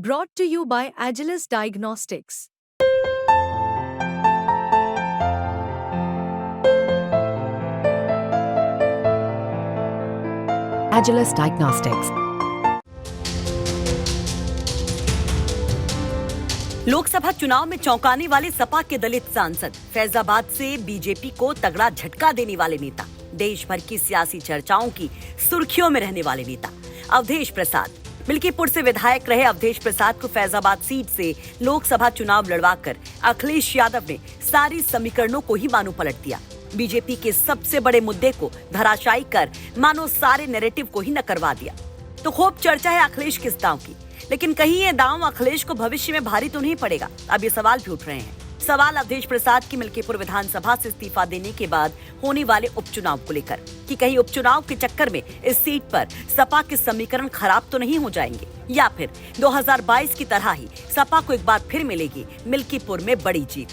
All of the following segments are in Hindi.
Brought to you by Agilus Diagnostics. Agilus Diagnostics. Lok Sabha चुनाव में चौंकाने वाले सपा के दलित सांसद, फैजाबाद से बीजेपी को तगड़ा झटका देने वाले नेता, देश भर की सियासी चर्चाओं की सुर्खियों में रहने वाले नेता अवधेश प्रसाद। मिल्कीपुर से विधायक रहे अवधेश प्रसाद को फैजाबाद सीट से लोकसभा चुनाव लड़वाकर अखिलेश यादव ने सारी समीकरणों को ही मानो पलट दिया। बीजेपी के सबसे बड़े मुद्दे को धराशायी कर मानो सारे नैरेटिव को ही नकरवा दिया। तो खूब चर्चा है अखिलेश किस दांव की, लेकिन कहीं ये दांव अखिलेश को भविष्य में भारी तो नहीं पड़ेगा? अब ये सवाल भी उठ रहे हैं। सवाल अवधेश प्रसाद की मिल्कीपुर विधानसभा से इस्तीफा देने के बाद होने वाले उपचुनाव को लेकर कि कहीं उपचुनाव के चक्कर में इस सीट पर सपा के समीकरण खराब तो नहीं हो जाएंगे, या फिर 2022 की तरह ही सपा को एक बार फिर मिलेगी मिल्कीपुर में बड़ी जीत।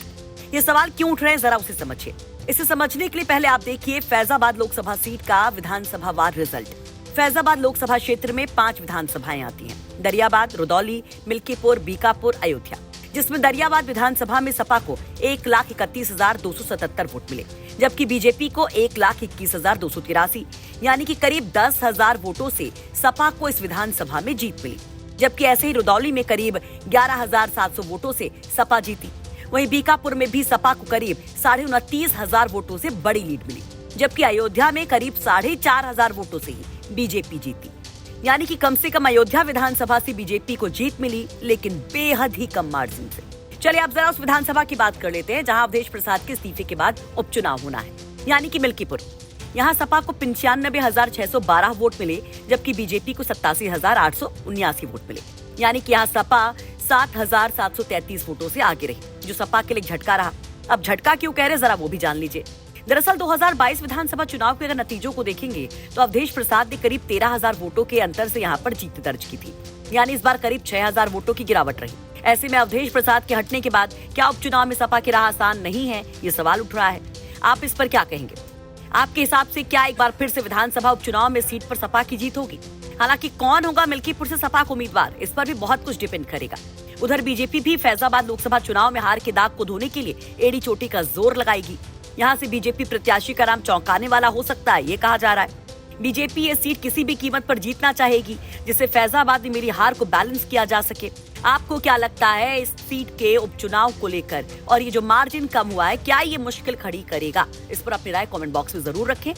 ये सवाल क्यों उठ रहे हैं, जरा उसे समझिए। इसे समझने के लिए पहले आप देखिए फैजाबाद लोकसभा सीट का विधानसभावार रिजल्ट। फैजाबाद लोकसभा क्षेत्र में 5 विधानसभाएं आती हैं: दरियाबाद, रुदौली, मिल्कीपुर, बीकापुर, अयोध्या। जिसमें दरियाबाद विधानसभा में सपा को 1,31,277 वोट मिले, जबकि बीजेपी को 1,21,283 यानी कि करीब 10,000 वोटों से सपा को इस विधानसभा में जीत मिली। जबकि ऐसे ही रुदौली में करीब 11,700 वोटों से सपा जीती। वहीं बीकापुर में भी सपा को करीब 29,500 वोटों से बड़ी लीड मिली, जबकि अयोध्या में करीब 4,500 वोटों से ही बीजेपी जीती। यानी कि कम से कम अयोध्या विधानसभा से बीजेपी को जीत मिली, लेकिन बेहद ही कम मार्जिन से। चलिए अब जरा उस विधानसभा की बात कर लेते हैं जहां अवधेश प्रसाद के इस्तीफे के बाद उपचुनाव होना है, यानी कि मिल्कीपुर। यहां सपा को 95,612 वोट मिले, जबकि बीजेपी को 87,879 वोट मिले। यानी कि यहाँ सपा 7,733 वोटों से आगे रही, जो सपा के लिए झटका रहा। अब झटका क्यों कह रहे, जरा वो भी जान लीजिए। दरअसल 2022 विधानसभा चुनाव के अगर नतीजों को देखेंगे तो अवधेश प्रसाद ने करीब 13,000 वोटों के अंतर से यहाँ पर जीत दर्ज की थी। यानी इस बार करीब 6,000 वोटों की गिरावट रही। ऐसे में अवधेश प्रसाद के हटने के बाद क्या उपचुनाव में सपा की राह आसान नहीं है, ये सवाल उठ रहा है। आप इस पर क्या कहेंगे? आपके हिसाब से क्या एक बार फिर से विधानसभा उपचुनाव में सीट पर सपा की जीत होगी? हालांकि कौन होगा मिल्कीपुर से सपा को उम्मीदवार, इस पर भी बहुत कुछ डिपेंड करेगा। उधर बीजेपी भी फैजाबाद लोकसभा चुनाव में हार के दाग को धोने के लिए एड़ी चोटी का जोर लगाएगी। यहाँ से बीजेपी प्रत्याशी का नाम चौंकाने वाला हो सकता है, ये कहा जा रहा है। बीजेपी ये सीट किसी भी कीमत पर जीतना चाहेगी, जिससे फैजाबाद में मेरी हार को बैलेंस किया जा सके। आपको क्या लगता है इस सीट के उपचुनाव को लेकर, और ये जो मार्जिन कम हुआ है, क्या ये मुश्किल खड़ी करेगा? इस पर अपनी राय कमेंट बॉक्स में जरूर रखें।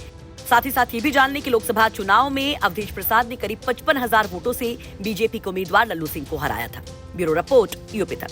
साथ ही साथ ये भी जान लें कि लोकसभा चुनाव में अवधेश प्रसाद ने करीब 55,000 वोटों से बीजेपी के उम्मीदवार लल्लू सिंह को हराया था। ब्यूरो रिपोर्ट, यूपी तक।